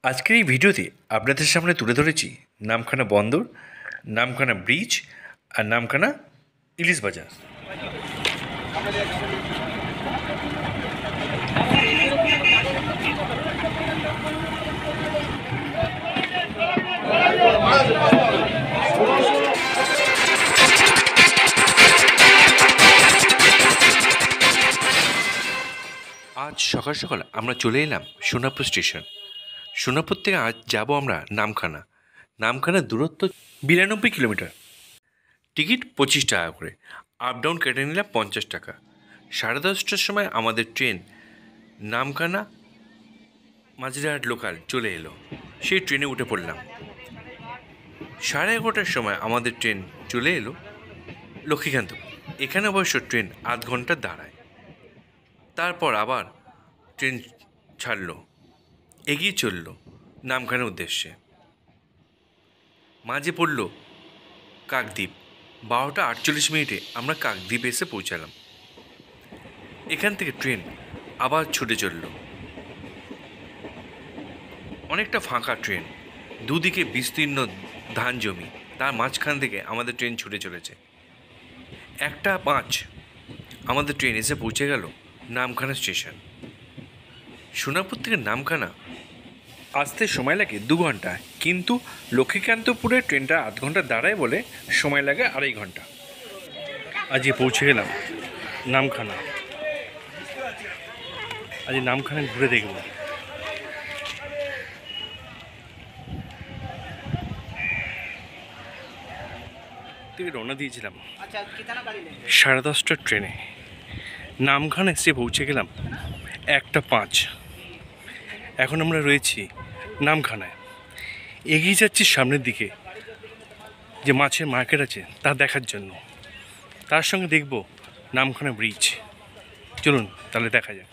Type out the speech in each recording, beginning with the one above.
আজকের এই ভিডিওতে আপনাদের সামনে তুলে ধরেছি নামখানা বন্দর, নামখানা ব্রিজ আর নামখানা ইলিশ বাজার। আজ সকাল সকাল আমরা চলে এলাম সোনাপুর স্টেশন। সোনাপুর থেকে আজ যাব আমরা নামখানা। নামখানার দূরত্ব 92 কিলোমিটার। টিকিট 25 টাকা করে, আপ ডাউন কেটে নিলাম 50 টাকা। 10:30টার সময় আমাদের ট্রেন নামখানা মাঝিরহাট লোকাল চলে এলো। সেই ট্রেনে উঠে পড়লাম। 11:30টার সময় আমাদের ট্রেন চলে এলো লক্ষ্মীকান্তপুর। এখানে অবশ্য ট্রেন আধ ঘন্টা দাঁড়ায়, তারপর আবার ট্রেন ছাড়লো, এগিয়ে চলল নামখানার উদ্দেশ্যে। মাঝে পড়ল কাকদ্বীপ। 12:48 আমরা কাকদ্বীপ এসে পৌঁছালাম। এখান থেকে ট্রেন আবার ছুটে চলল। অনেকটা ফাঁকা ট্রেন, দুদিকে বিস্তীর্ণ ধান জমি, তার মাঝখান থেকে আমাদের ট্রেন ছুটে চলেছে। 1:05 আমাদের ট্রেন এসে পৌঁছে গেল নামখানা স্টেশন। সোনাপুর থেকে নামখানা আসতে সময় লাগে 2 ঘন্টা, কিন্তু লক্ষ্মীকান্তপুরে ট্রেনটা আধ ঘন্টা দাঁড়ায় বলে সময় লাগে 2.5 ঘন্টা। আজকে পৌঁছে গেলাম নামখানা। আজ নামখানা ঘুরে দেখব। থেকে রওনা দিয়েছিলাম 10:30টার ট্রেনে। নামখানা এসে পৌঁছে গেলাম 1:05। এখন আমরা রয়েছি নামখানায়, এগিয়ে যাচ্ছি সামনের দিকে। যে মাছের মার্কেট আছে তা দেখার জন্য, তার সঙ্গে দেখব নামখানা ব্রিজ। চলুন তাহলে দেখা যাক।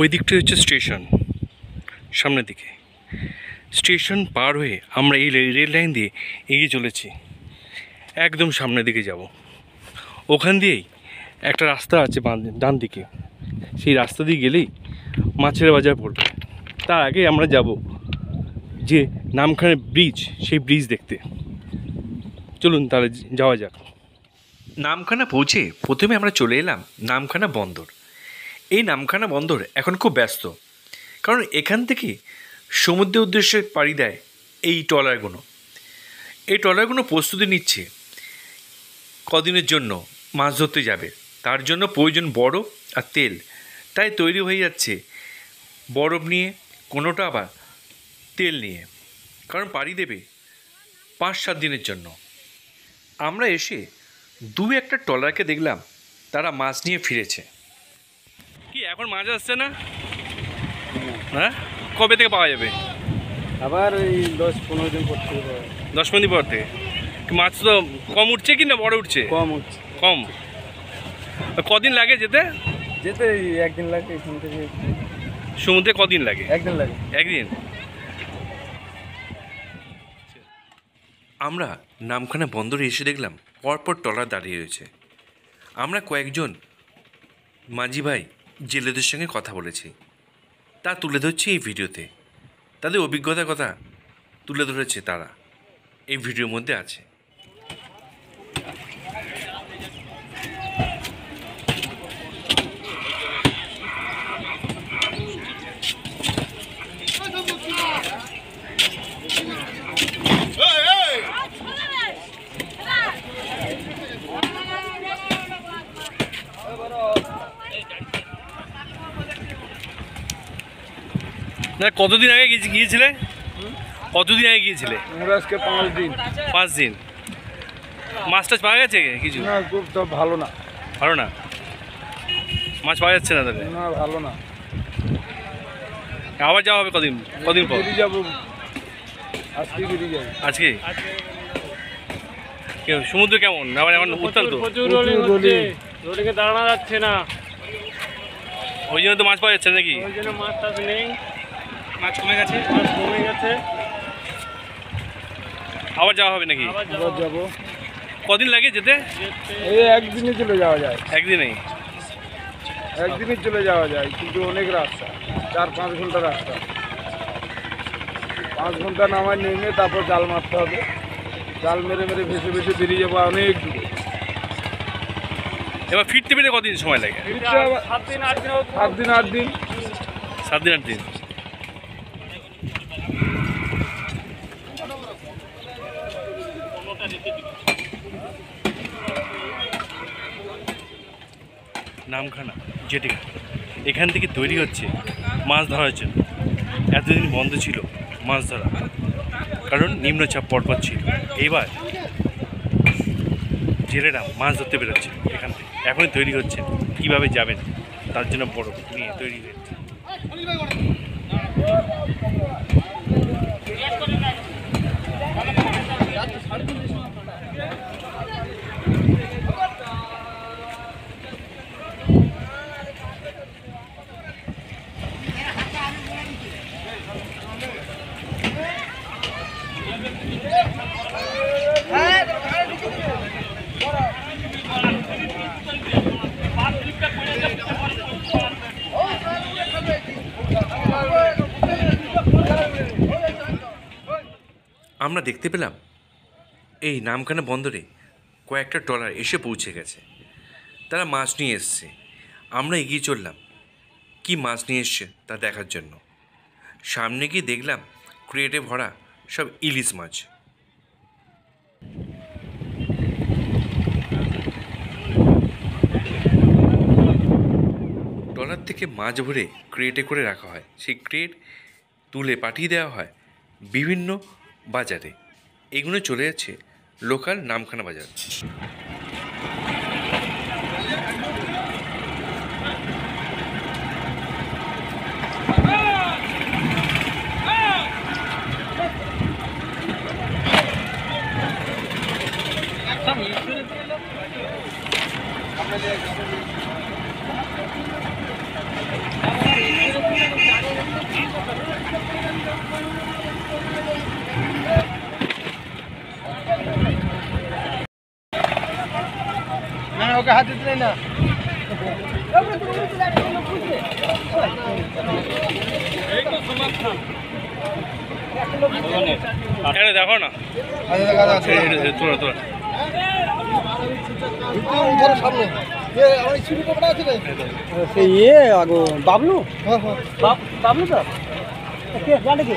ওই দিকটা হচ্ছে স্টেশন, সামনের দিকে। স্টেশন পার হয়ে আমরা এই রেল লাইন দিয়ে এগিয়ে চলেছি, একদম সামনের দিকে যাব। ওখান দিয়েই একটা রাস্তা আছে ডান দিকে, সেই রাস্তা দিয়ে গেলেই মাছের বাজার পড়বে। তার আগে আমরা যাব যে নামখানা ব্রিজ, সেই ব্রিজ দেখতে। চলুন তাহলে যাওয়া যাক। নামখানা পৌঁছে প্রথমে আমরা চলে এলাম নামখানা বন্দর। এই নামখানা বন্দর এখন খুব ব্যস্ত, কারণ এখান থেকে সমুদ্রের উদ্দেশ্যে পাড়ি দেয় এই ট্রলারগুলো। এই ট্রলারগুলো প্রস্তুতি নিচ্ছে কদিনের জন্য মাছ ধরতে যাবে, তার জন্য প্রয়োজন বরফ আর তেল। তাই তৈরি হয়ে যাচ্ছে বরফ নিয়ে, কোনোটা আবার তেল নিয়ে, কারণ পাড়ি দেবে 5-7 দিনের জন্য। আমরা এসে 2-1টা ট্রলারকে দেখলাম, তারা মাছ নিয়ে ফিরেছে। কি এখন মাছ আসছে না? হ্যাঁ, কবে থেকে পাওয়া যাবে? আবার ওই 10-15 দিন পর থেকে পাওয়া যাবে। 10-15 দিন পর থেকে। মাছ তো কম উঠছে কি না বড় উঠছে? কম উঠছে। কম। কদিন লাগে যেতে? যেতে 1 দিন লাগে এখান থেকে। সমুদ্রে কদিন লাগে? 1 দিন লাগে। 1 দিন। আমরা নামখানা বন্দরে এসে দেখলাম পরপর ট্রলার দাঁড়িয়ে রয়েছে। আমরা কয়েকজন মাঝি ভাই জেলেদের সঙ্গে কথা বলেছি, তা তুলে ধরছি এই ভিডিওতে। তাদের অভিজ্ঞতার কথা তুলে ধরেছে তারা, এই ভিডিওর মধ্যে আছে। না, কতদিন আগে গিয়েছিলে? কতদিন আগে গিয়েছিলে? আজকে 5 দিন। 5 দিন। মাছ টাছ পাওয়া গেছে কিছু? না, খুব তো ভালো না। ভালো না, মাছ পাওয়া যাচ্ছে না তাহলে? না, ভালো না। আবার যাওয়া হবে কদিন পর? যাব আজকে, বেরিয়ে যাবে আজকে। সমুদ্র কেমন? আবার এখন উত্তাল তো, প্রচুর রোডে দাঁড়ানো যাচ্ছে না, ওই জন্য তো মাছ পাওয়া যাচ্ছে নাকি? ওই জন্য মাছ টাছ নেই, মাছ কমে গেছে। কমে গেছে। আবার যাওয়া হবে নাকি? আবার যাব। কদিন লাগে যেতে? এই একদিনে চলে যাওয়া যায়, একদিনেই? একদিনে চলে যাওয়া যায়, কিন্তু অনেক রাস্তা, 4-5 ঘন্টা রাস্তা। 5 ঘন্টা নামায় নেমে তারপর জাল মারতে হবে। জাল মেরে মেরে ভেসে ভেসে বেরিয়ে যাবো অনেক দূরে। এবার ফিরতে ফিরতে কদিন সময় লাগে? 7 দিন 8 দিন। 7 দিন 8 দিন। নামখানা জেটি, এখান থেকে তৈরি হচ্ছে মাছ ধরার জন্য। এতদিন বন্ধ ছিল মাছ ধরা, কারণ নিম্নচাপ পরপর ছিল। এইবার জেলেরা মাছ ধরতে বেরোচ্ছে এখান থেকে। এখনই তৈরি হচ্ছে, কীভাবে যাবেন তার জন্য বড় নিয়ে তৈরি হচ্ছে। আমরা দেখতে পেলাম এই নামখানা বন্দরে কয়েকটা ট্রলার এসে পৌঁছে গেছে। তারা মাছ নিয়ে এসছে। আমরা এগিয়ে চললাম কি মাছ নিয়ে এসছে তা দেখার জন্য। সামনে গিয়ে দেখলাম ক্রেটে ভরা সব ইলিশ মাছ। ট্রলার থেকে মাছ ভরে ক্রেটে করে রাখা হয়। সেই ক্রেট তুলে পাঠিয়ে দেওয়া হয় বিভিন্ন বাজারে। এগুলো চলে যাচ্ছে লোকাল নামখানা বাজার। ওকে হাতে দিলে না। দেখো না, তোরা তোরা বাবলু, বাবলু স্যার জানে কি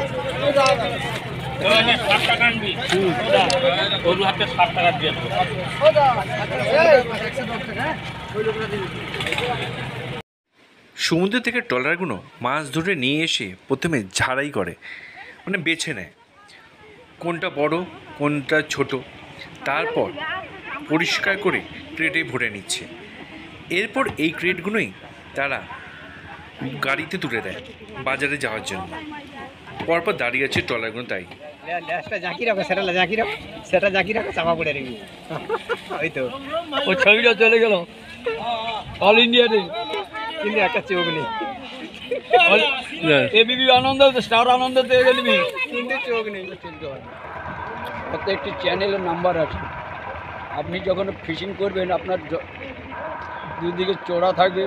সমুদ্র থেকে ট্রলারগুলো মাছ ধরে নিয়ে এসে প্রথমে ঝাড়াই করে, মানে বেছে নেয় কোনটা বড় কোনটা ছোট। তারপর পরিষ্কার করে ক্রেটে ভরে নিচ্ছে। এরপর এই ক্রেটগুলোই তারা গাড়িতে তুলে দেয় বাজারে যাওয়ার জন্য। পরপর দাঁড়িয়ে আছে ট্রলারগুলো, তাই সেটা জাকি রাখো চাপা পড়ে রেখে ওই তো ও ছবিটা চলে গেল অল ইন্ডিয়াতে, কিন্তু একটা চোখ নেই। এবিপি আনন্দ, স্টার আনন্দ পেয়ে গেলি, কিন্তু চোখ নেই। প্রত্যেকটি চ্যানেলের নাম্বার আছে। আপনি যখন ফিশিং করবেন আপনার দুদিকে চড়া থাকবে,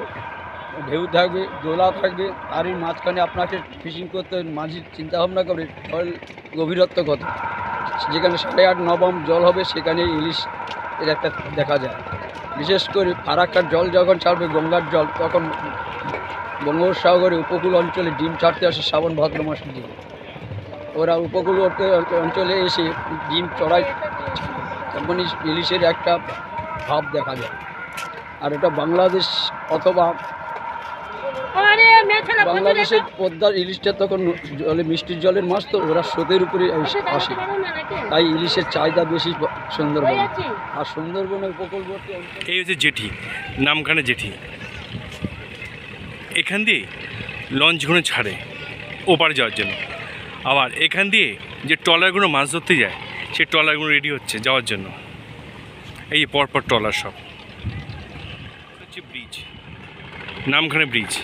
ঢেউ থাকবে, দোলা থাকবে, তারই মাঝখানে আপনাকে ফিশিং করতে মাঝি চিন্তাভাবনা করে জল গভীরত্ব কত। যেখানে 8.5 নবম জল হবে সেখানে ইলিশ এর একটা দেখা যায়। বিশেষ করে ফারাক্কার জল যখন ছাড়বে, গঙ্গার জল, তখন বঙ্গোপসাগরে উপকূল অঞ্চলে ডিম ছাড়তে আসে শ্রাবণ ভাদ্র মাসের দিকে। ওরা উপকূল অঞ্চলে এসে ডিম চড়ায়, তখন ইলিশের একটা ভাব দেখা যায়। আর এটা বাংলাদেশ অথবা বাংলাদেশের পদ্মার ইলিশটা তখন জলে মিষ্টির জলের মাছ, তো ওরা স্রোতের উপরে আসে, তাই ইলিশের চাহিদা বেশি সুন্দরবন। আর সুন্দরবনের উপকূলবর্তী এই হচ্ছে জেঠি, নামখানা জেঠি। এখান দিয়ে লঞ্চগুলো ছাড়ে ওপারে যাওয়ার জন্য। আবার এখান দিয়ে যে ট্রলারগুলো মাছ ধরতে যায়, সেই ট্রলারগুলো রেডি হচ্ছে যাওয়ার জন্য। এই পরপর ট্রলার সব হচ্ছে ব্রিজ, নামখানা ব্রিজ।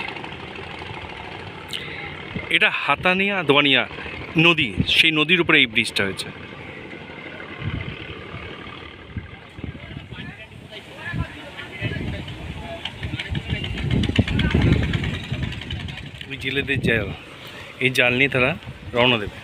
এটা হাতানিয়া দোয়ানিয়া নদী, সেই নদীর উপরে এই ব্রিজটা হয়েছে। জেলেদের জাল, এই জাল নিয়ে তারা রওনা দেবে।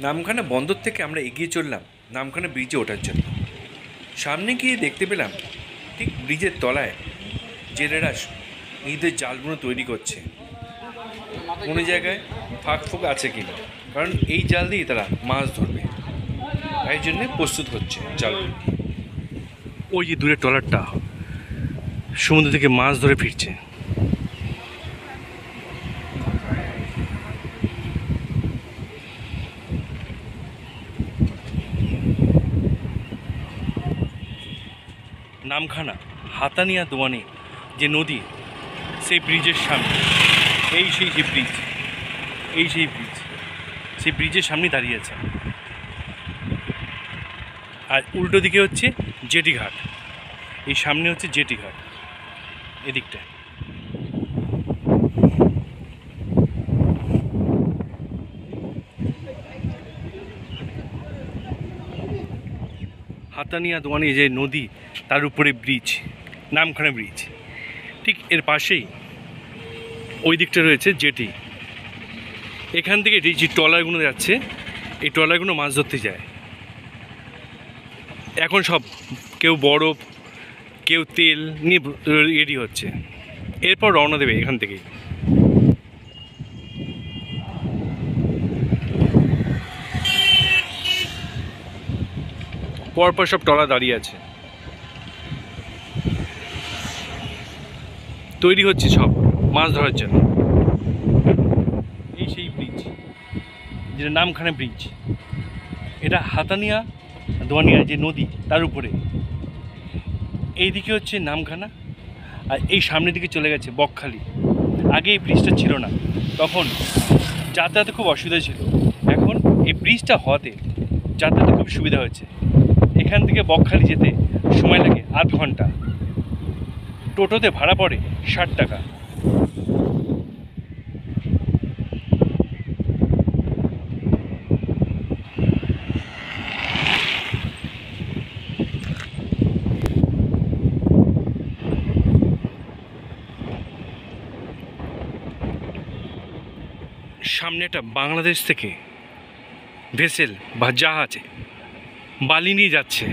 নামখানা বন্দর থেকে আমরা এগিয়ে চললাম নামখানা ব্রিজে ওঠার জন্য। সামনে গিয়ে দেখতে পেলাম ঠিক ব্রিজের তলায় জেলেরা নিজেদের জালগুলো তৈরি করছে। কোনো জায়গায় ফাঁক ফোক আছে কিনা, কারণ এই জাল দিয়ে তারা মাছ ধরবে, তাই জন্যে প্রস্তুত হচ্ছে জালগুলো। ওই যে দূরের ট্রলারটা সমুদ্র থেকে মাছ ধরে ফিরছে। নামখানা হাতানিয়া দোয়ানি যে নদী, সেই ব্রিজের সামনে সেই ব্রিজ, সেই ব্রিজের সামনে দাঁড়িয়ে আছে। আর উল্টো দিকে হচ্ছে জেটিঘাট, এই সামনে হচ্ছে জেটিঘাট এদিকটা। হাতানিয়া দোয়ানি যে নদী, তার উপরে ব্রিজ, নামখানা ব্রিজ। ঠিক এর পাশেই ওই দিকটা রয়েছে জেটি। এখান থেকে যে ট্রলারগুলো যাচ্ছে, এই ট্রলারগুলো মাছ ধরতে যায়। এখন সব কেউ বরফ, কেউ তেল নিয়ে রেডি হচ্ছে, এরপর রওনা দেবে এখান থেকেই। পরপর সব ট্রলার দাঁড়িয়ে আছে, তৈরি হচ্ছে সব মাছ ধরার জন্য। এই সেই ব্রিজ, যেটা নামখানা ব্রিজ, এটা হাতানিয়া দোয়ানিয়া যে নদী, তার উপরে। এই দিকে হচ্ছে নামখানা, আর এই সামনের দিকে চলে গেছে বকখালি। আগে এই ব্রিজটা ছিল না, তখন যাতায়াতে খুব অসুবিধা ছিল। এখন এই ব্রিজটা হওয়াতে যাতায়াতে খুব সুবিধা হয়েছে। এখান থেকে বকখালি যেতে সময় লাগে আধ ঘন্টা, টোটোতে ভাড়া পড়ে 60 টাকা। সামনে একটা বাংলাদেশ থেকে ভেসেল বা জাহাজ বালি নিয়ে যাচ্ছে।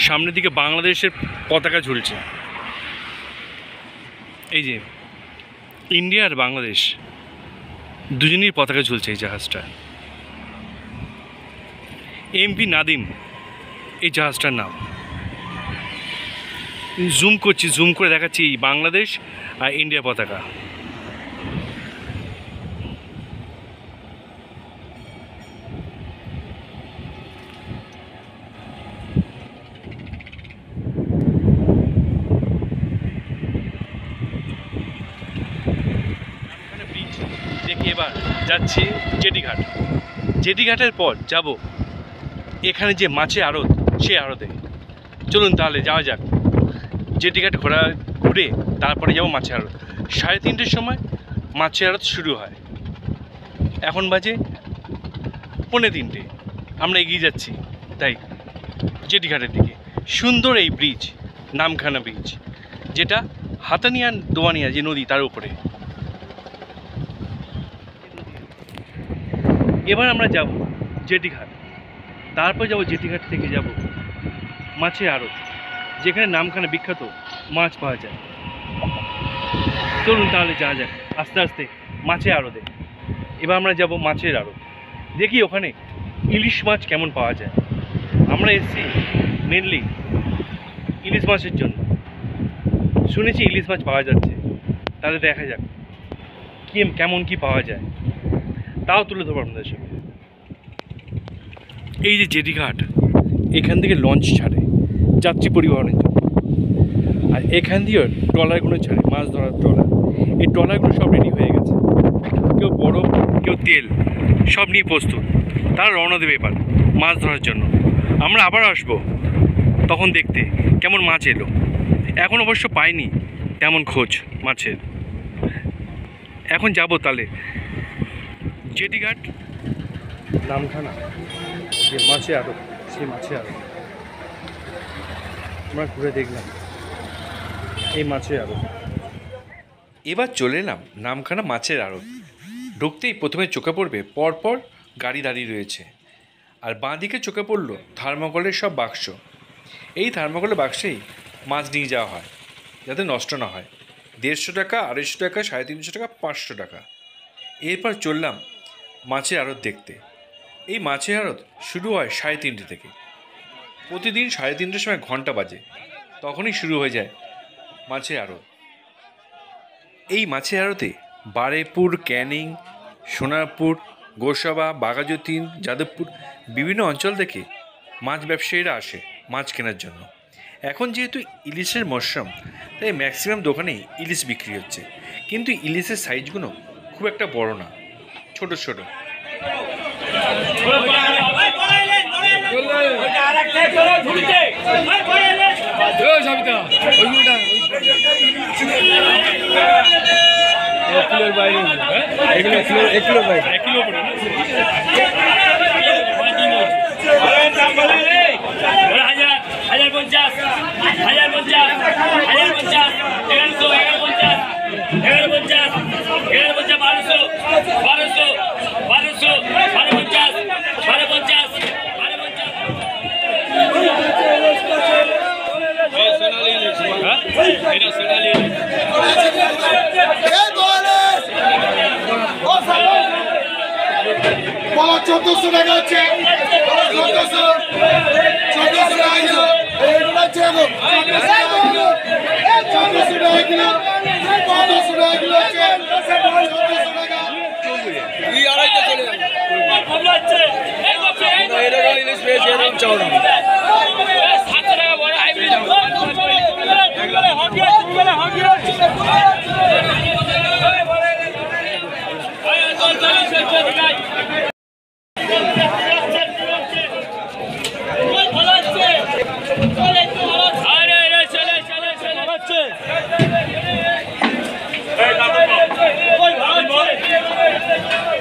সামনের দিকে বাংলাদেশের পতাকা ঝুলছে। এই যে ইন্ডিয়া আর বাংলাদেশ দুজনেরই পতাকা ঝুলছে এই জাহাজটা। এমপি নাদিম এই জাহাজটার নাম। জুম করছি, জুম করে দেখাচ্ছি বাংলাদেশ আর ইন্ডিয়া পতাকা। দেখি এবার যাচ্ছি জেটিঘাট। জেটিঘাটের পর যাব এখানে যে মাছের আড়ত, সে আড়তে। চলুন তাহলে যাওয়া যাক। জেটিঘাট ঘুরে তারপরে যাব মাছের আড়ত। 3:30টার সময় মাছের আড়ত শুরু হয়, এখন বাজে 2:45। আমরা এগিয়ে যাচ্ছি তাই জেটিঘাটের দিকে। সুন্দর এই ব্রিজ, নামখানা ব্রিজ, যেটা হাতানিয়া দোয়ানিয়া যে নদী, তার উপরে। এবার আমরা যাব জেটিঘাট, তারপর যাব জেটিঘাট থেকে যাব মাছের আড়ত, যেখানে নামখানা বিখ্যাত মাছ পাওয়া যায়। চলুন তাহলে যাওয়া যাক আস্তে আস্তে মাছের আড়তে। এবার আমরা যাব মাছের আড়ত, দেখি ওখানে ইলিশ মাছ কেমন পাওয়া যায়। আমরা এসেছি মেনলি ইলিশ মাছের জন্য, শুনেছি ইলিশ মাছ পাওয়া যাচ্ছে। তাহলে দেখা যাক কেমন কি পাওয়া যায়, তাও তুলে ধরবো আপনাদের সামনে। এই যে জেটিঘাট, এখান থেকে লঞ্চ ছাড়ে যাত্রী পরিবহনের জন্য, আর এখান দিয়েও ট্রলারগুলো ছাড়ে মাছ ধরার ট্রলার। এই ট্রলারগুলো সব রেডি হয়ে গেছে, কেউ বরফ, কেউ তেল, সব নিয়ে প্রস্তুত। তারা রওনা দেবে এবার মাছ ধরার জন্য। আমরা আবার আসবো তখন দেখতে কেমন মাছ এলো। এখন অবশ্য পাইনি, তেমন খোঁজ মাছের। এখন যাব তাহলে জেটিঘাট নামখানা, যে মাছে আড়ত, সেই মাছে আড়ত আমরা ঘুরে দেখলাম। এই মাছে আড়ত। এবার চলে এলাম নামখানা মাছের আড়ত। ঢুকতেই প্রথমে চোখে পড়বে পরপর গাড়ি দাঁড়িয়ে রয়েছে, আর বাঁ দিকে চোখে পড়লো থার্মোকলের সব বাক্স। এই থার্মোকলের বাক্সেই মাছ নিয়ে যাওয়া হয় যাতে নষ্ট না হয়। 150 টাকা, 250 টাকা, 350 টাকা, 500 টাকা। এরপর চললাম মাছের আড়ত দেখতে। এই মাছের আড়ত শুরু হয় 3:30 থেকে। প্রতিদিন 3:30টার সময় ঘন্টা বাজে, তখনই শুরু হয়ে যায় মাছের আড়ত। এই মাছের আড়তে বারুইপুর, ক্যানিং, সোনারপুর, গোসাবা, বাঘাযতীন, যাদবপুর বিভিন্ন অঞ্চল থেকে মাছ ব্যবসায়ীরা আসে মাছ কেনার জন্য। এখন যেহেতু ইলিশের মরশুম, তাই ম্যাক্সিমাম দোকানেই ইলিশ বিক্রি হচ্ছে, কিন্তু ইলিশের সাইজগুলো খুব একটা বড় না, ছোট ছোট। বলা 1400 টাকা হচ্ছে, 1400 টাকা কিলো, 1400 টাকা কিলো, 1400 টাকা কিলো হচ্ছে, 1400 টাকা। তুই আড়াইটা চলে যাবে এরকম ইলিশ পেয়েছি, এরকম চাওড়া।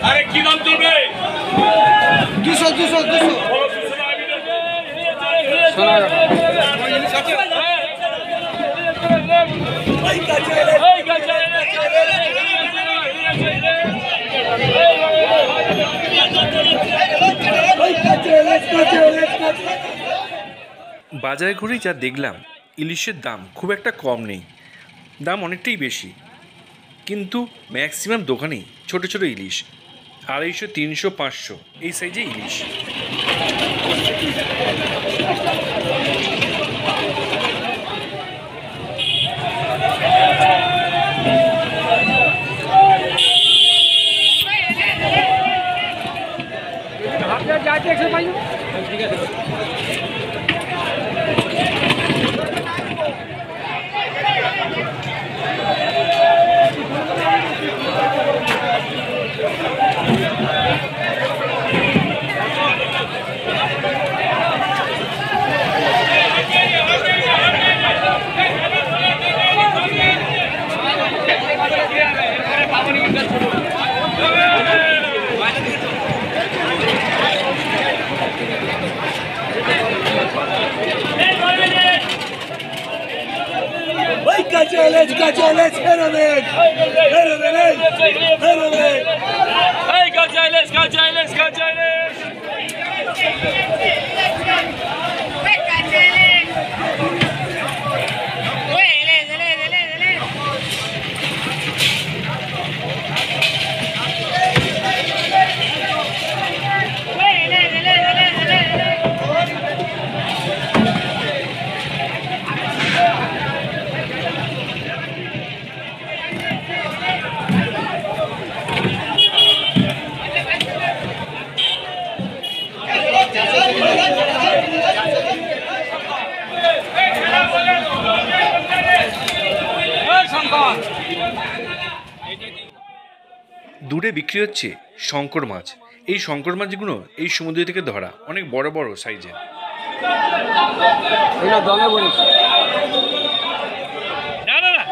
আরে কি দাম চলবে? 200 বাজারে ঘুরেই যা দেখলাম, ইলিশের দাম খুব একটা কম নেই, দাম অনেকটাই বেশি। কিন্তু ম্যাক্সিমাম দোকানেই ছোট ছোট ইলিশ, 250, 300, 500 এই সাইজে ইলিশ। দূরে বিক্রি হচ্ছে শঙ্কর মাছ। এই শঙ্কর মাছগুলো এই সমুদ্র থেকে ধরা, অনেক বড় বড় সাইজের। এটা দমে বলিস। না না না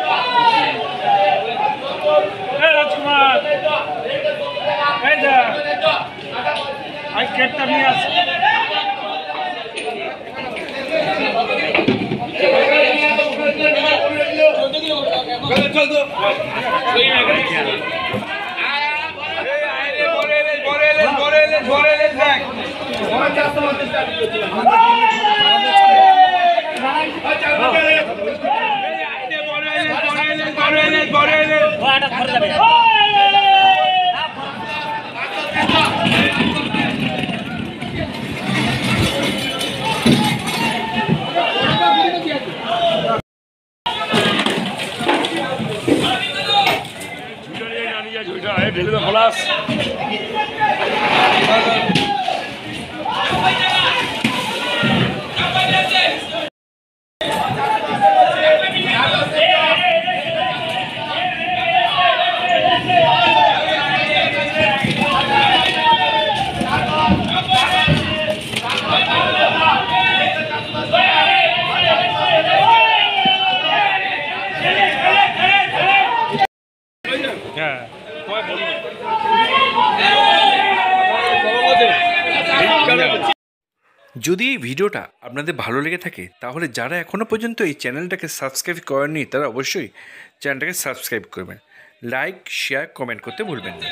যদি এই ভিডিওটা আপনাদের ভালো লেগে থাকে তাহলে যারা এখনও পর্যন্ত এই চ্যানেলটাকে সাবস্ক্রাইব করেননি তারা অবশ্যই চ্যানেলটাকে সাবস্ক্রাইব করবেন, লাইক শেয়ার কমেন্ট করতে ভুলবেন না।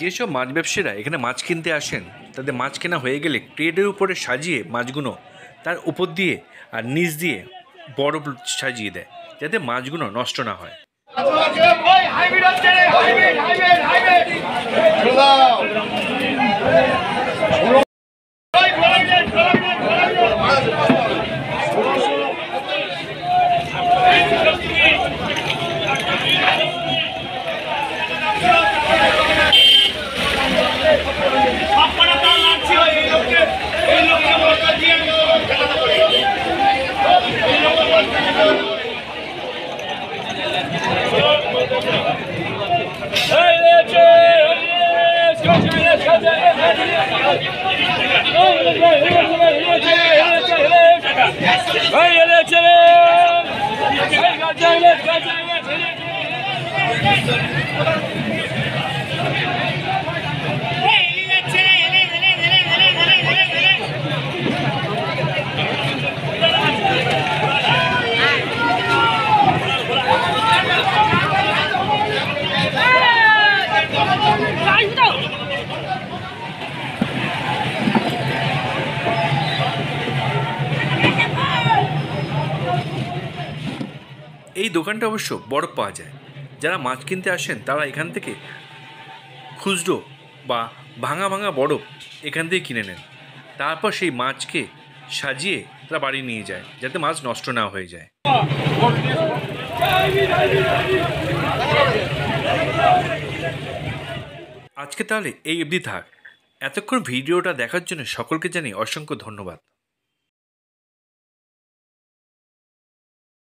যেসব মাছ ব্যবসায়ীরা এখানে মাছ কিনতে আসেন তাদের মাছ কেনা হয়ে গেলে ট্রেডের উপরে সাজিয়ে মাছগুলো তার উপর দিয়ে আর নিচ দিয়ে বরফ সাজিয়ে দেয় যাতে মাছগুলো নষ্ট না হয়। এই দোকানটা অবশ্য বরফ পাওয়া যায়। যারা মাছ কিনতে আসেন তারা এখান থেকে খুচরো বা ভাঙা ভাঙা বরফ এখান থেকে কিনে নেন, তারপর সেই মাছকে সাজিয়ে তারা বাড়ি নিয়ে যায় যাতে মাছ নষ্ট না হয়ে যায়। আজকে তাহলে এই অবধি থাক। এতক্ষণ ভিডিওটা দেখার জন্য সকলকে জানাই অসংখ্য ধন্যবাদ।